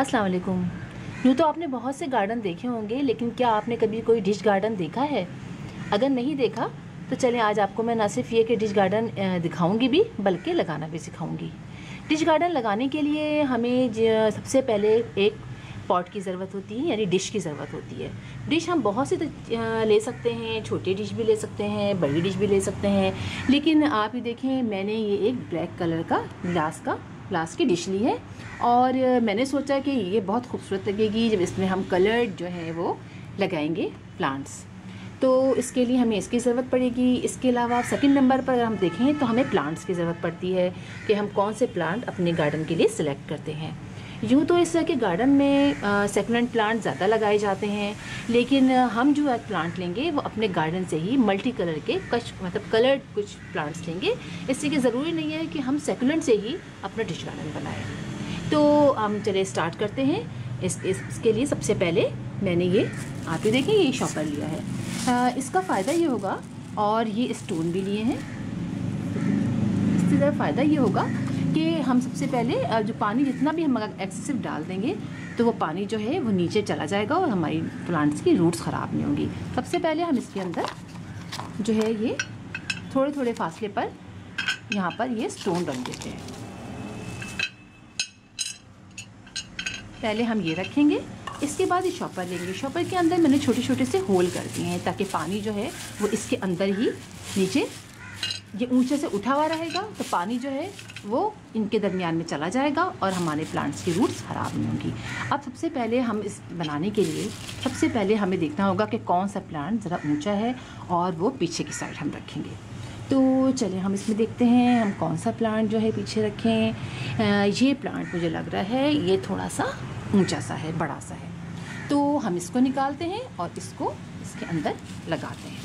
अस्सलाम वालेकुम। यूँ तो आपने बहुत से गार्डन देखे होंगे, लेकिन क्या आपने कभी कोई डिश गार्डन देखा है? अगर नहीं देखा तो चलें आज आपको मैं ना सिर्फ ये कि डिश गार्डन दिखाऊंगी भी, बल्कि लगाना भी सिखाऊंगी। डिश गार्डन लगाने के लिए हमें सबसे पहले एक पॉट की ज़रूरत होती है, यानी डिश की ज़रूरत होती है। डिश हम बहुत से ले सकते हैं, छोटी डिश भी ले सकते हैं, बड़ी डिश भी ले सकते हैं, लेकिन आप ही देखें मैंने ये एक ब्लैक कलर का ग्लास की डिश ली है और मैंने सोचा कि ये बहुत खूबसूरत लगेगी जब इसमें हम कलर्ड जो है वो लगाएंगे प्लांट्स। तो इसके लिए हमें इसकी ज़रूरत पड़ेगी। इसके अलावा सेकंड नंबर पर अगर हम देखें तो हमें प्लांट्स की ज़रूरत पड़ती है कि हम कौन से प्लांट अपने गार्डन के लिए सिलेक्ट करते हैं। यूँ तो इस तरह के गार्डन में सेकुलेंट प्लांट ज़्यादा लगाए जाते हैं, लेकिन हम जो प्लांट लेंगे वो अपने गार्डन से ही मल्टी कलर के मतलब कलर्ड कुछ प्लांट्स लेंगे। इससे कि ज़रूरी नहीं है कि हम सेकुलेंट से ही अपना डिश गार्डन बनाएं। तो हम चले स्टार्ट करते हैं। इसके लिए सबसे पहले मैंने ये आप ही देखें ये शॉपर लिया है। इसका फ़ायदा ये होगा, और ये स्टोन भी लिए हैं। इससे ज़्यादा फ़ायदा ये होगा कि हम सबसे पहले जो पानी जितना भी हम अगर एक्सेसिव डाल देंगे तो वो पानी जो है वो नीचे चला जाएगा और हमारी प्लांट्स की रूट्स ख़राब नहीं होंगी। सबसे पहले हम इसके अंदर जो है ये थोड़े थोड़े फासले पर यहाँ पर ये स्टोन रख देते हैं। पहले हम ये रखेंगे, इसके बाद ये शॉपर लेंगे। शॉपर के अंदर मैंने छोटे छोटे से होल कर दिए हैं ताकि पानी जो है वो इसके अंदर ही नीचे ये ऊंचे से उठा हुआ रहेगा, तो पानी जो है वो इनके दरमियान में चला जाएगा और हमारे प्लांट्स की रूट्स ख़राब नहीं होंगी। अब सबसे पहले हम इस बनाने के लिए सबसे पहले हमें देखना होगा कि कौन सा प्लांट ज़रा ऊंचा है और वो पीछे की साइड हम रखेंगे। तो चलिए हम इसमें देखते हैं हम कौन सा प्लांट जो है पीछे रखें। ये प्लांट मुझे लग रहा है ये थोड़ा सा ऊंचा सा है, बड़ा सा है, तो हम इसको निकालते हैं और इसको इसके अंदर लगाते हैं।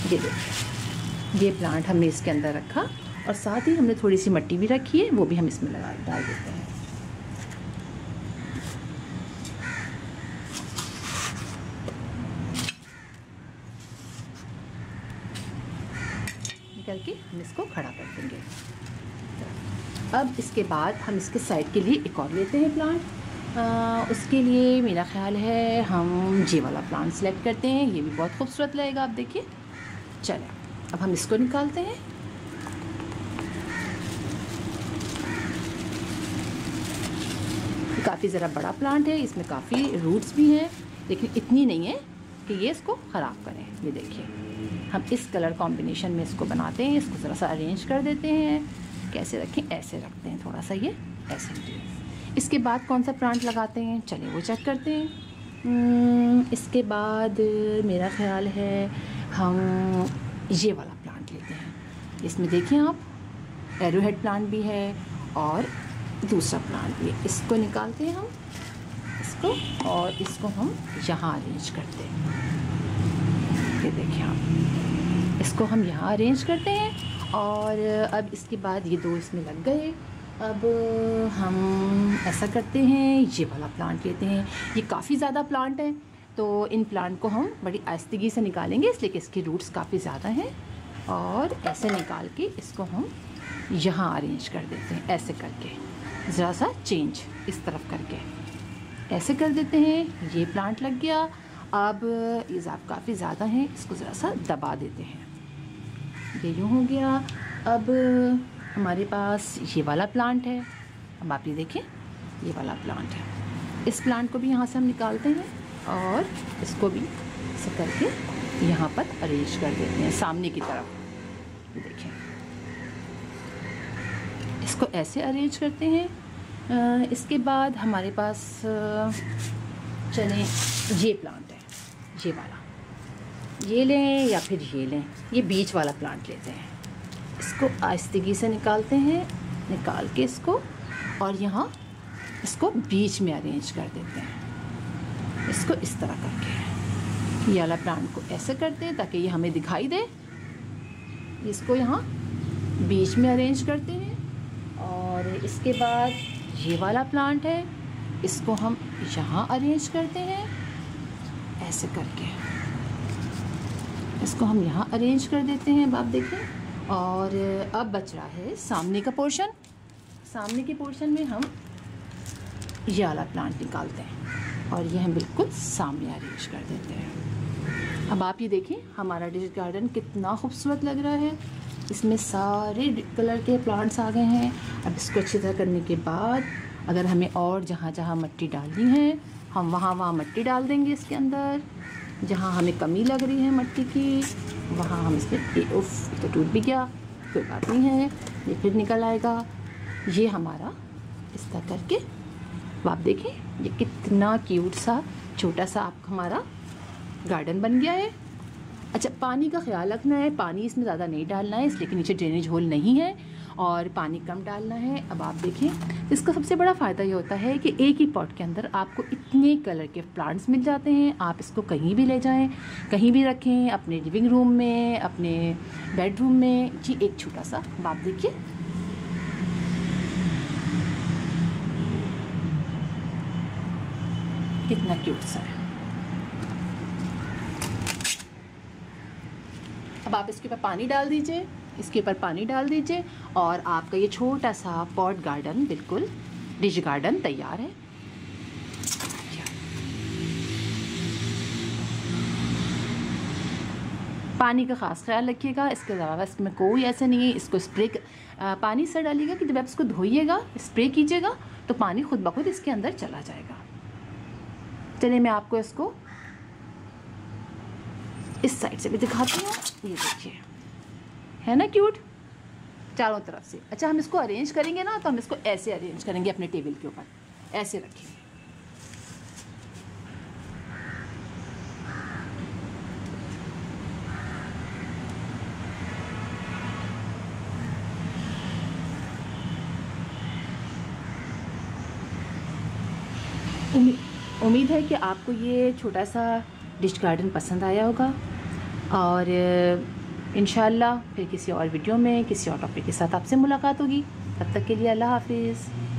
ये देखिए ये प्लांट हमने इसके अंदर रखा और साथ ही हमने थोड़ी सी मिट्टी भी रखी है, वो भी हम इसमें डाल देते हैं। निकल के हम इसको खड़ा कर देंगे। अब इसके बाद हम इसके साइड के लिए एक और लेते हैं प्लांट। उसके लिए मेरा ख्याल है हम ये वाला प्लांट सेलेक्ट करते हैं। ये भी बहुत खूबसूरत लगेगा, आप देखिए। चलें अब हम इसको निकालते हैं। काफ़ी ज़रा बड़ा प्लांट है, इसमें काफ़ी रूट्स भी हैं, लेकिन इतनी नहीं है कि ये इसको ख़राब करें। ये देखिए हम इस कलर कॉम्बिनेशन में इसको बनाते हैं। इसको ज़रा सा अरेंज कर देते हैं। कैसे रखें, ऐसे रखते हैं, थोड़ा सा ये ऐसे। इसके बाद कौन सा प्लांट लगाते हैं, चलिए वो चेक करते हैं। इसके बाद मेरा ख्याल है हम ये वाला प्लांट लेते हैं। इसमें देखिए आप एरोहेड प्लांट भी है और दूसरा प्लांट भी है। इसको निकालते हैं हम इसको और इसको हम यहाँ अरेंज करते हैं। ये देखिए आप इसको हम यहाँ अरेंज करते हैं और अब इसके बाद ये दो इसमें लग गए। अब हम ऐसा करते हैं ये वाला प्लांट लेते हैं। ये काफ़ी ज़्यादा प्लांट है, तो इन प्लांट को हम बड़ी आहिस्तगी से निकालेंगे, इसलिए कि इसकी रूट्स काफ़ी ज़्यादा हैं। और ऐसे निकाल के इसको हम यहाँ अरेंज कर देते हैं, ऐसे करके ज़रा सा चेंज इस तरफ करके ऐसे कर देते हैं। ये प्लांट लग गया। अब ये काफ़ी ज़्यादा हैं, इसको ज़रा सा दबा देते हैं। ये यूँ हो गया। अब हमारे पास ये वाला प्लांट है। अब आप ये देखें ये वाला प्लांट है। इस प्लांट को भी यहाँ से हम निकालते हैं और इसको भी ऐसे करके यहाँ पर अरेंज कर देते हैं सामने की तरफ। देखें इसको ऐसे अरेंज करते हैं। इसके बाद हमारे पास चलें ये प्लांट है, ये वाला ये लें या फिर ये लें। ये बीच वाला प्लांट लेते हैं। इसको आहिस्तगी से निकालते हैं, निकाल के इसको और यहाँ इसको बीच में अरेंज कर देते हैं। इसको इस तरह करके ये वाला प्लांट को ऐसे करते हैं ताकि ये हमें दिखाई दे। इसको यहाँ बीच में अरेंज करते हैं और इसके बाद ये वाला प्लांट है, इसको हम यहाँ अरेंज करते हैं ऐसे करके। इसको हम यहाँ अरेंज कर देते हैं, आप देखें। और अब बच रहा है सामने का पोर्शन। सामने के पोर्शन में हम ये वाला प्लांट निकालते हैं और ये हम बिल्कुल सामने अरेंज कर देते हैं। अब आप ये देखें हमारा डिश गार्डन कितना खूबसूरत लग रहा है। इसमें सारे कलर के प्लांट्स आ गए हैं। अब इसको अच्छी तरह करने के बाद अगर हमें और जहाँ जहाँ मिट्टी डालनी है हम वहाँ मिट्टी डाल देंगे इसके अंदर। जहाँ हमें कमी लग रही है मिट्टी की वहाँ हम इसमें उफ तो टूट भी गया, कोई बात नहीं है, ये फिर निकल आएगा। ये हमारा इस तरह करके आप देखें ये कितना क्यूट सा छोटा सा आपका हमारा गार्डन बन गया है। अच्छा, पानी का ख्याल रखना है, पानी इसमें ज़्यादा नहीं डालना है इसलिए कि नीचे ड्रेनेज होल नहीं है और पानी कम डालना है। अब आप देखें इसका सबसे बड़ा फ़ायदा ये होता है कि एक ही पॉट के अंदर आपको इतने कलर के प्लांट्स मिल जाते हैं। आप इसको कहीं भी ले जाएं, कहीं भी रखें, अपने लिविंग रूम में, अपने बेडरूम में। जी एक छोटा सा आप देखिए कितना क्यूट सा है। अब आप इसके ऊपर पानी डाल दीजिए, इसके ऊपर पानी डाल दीजिए और आपका ये छोटा सा पॉट गार्डन बिल्कुल डिश गार्डन तैयार है। पानी का ख़ास ख्याल रखिएगा, इसके अलावा इसमें कोई ऐसा नहीं है। इसको स्प्रे पानी से डालिएगा कि जब आप इसको धोइएगा स्प्रे कीजिएगा तो पानी खुद ब खुद इसके अंदर चला जाएगा। चलिए मैं आपको इसको इस साइड से भी दिखाती हूँ। ये देखिए है ना क्यूट चारों तरफ से। अच्छा, हम इसको अरेंज करेंगे ना तो हम इसको ऐसे अरेंज करेंगे, अपने टेबल के ऊपर ऐसे रखेंगे। उम्मीद है कि आपको ये छोटा सा डिश गार्डन पसंद आया होगा और इंशाल्लाह फिर किसी और वीडियो में किसी और टॉपिक के साथ आपसे मुलाकात होगी। तब तक के लिए अल्लाह हाफिज़।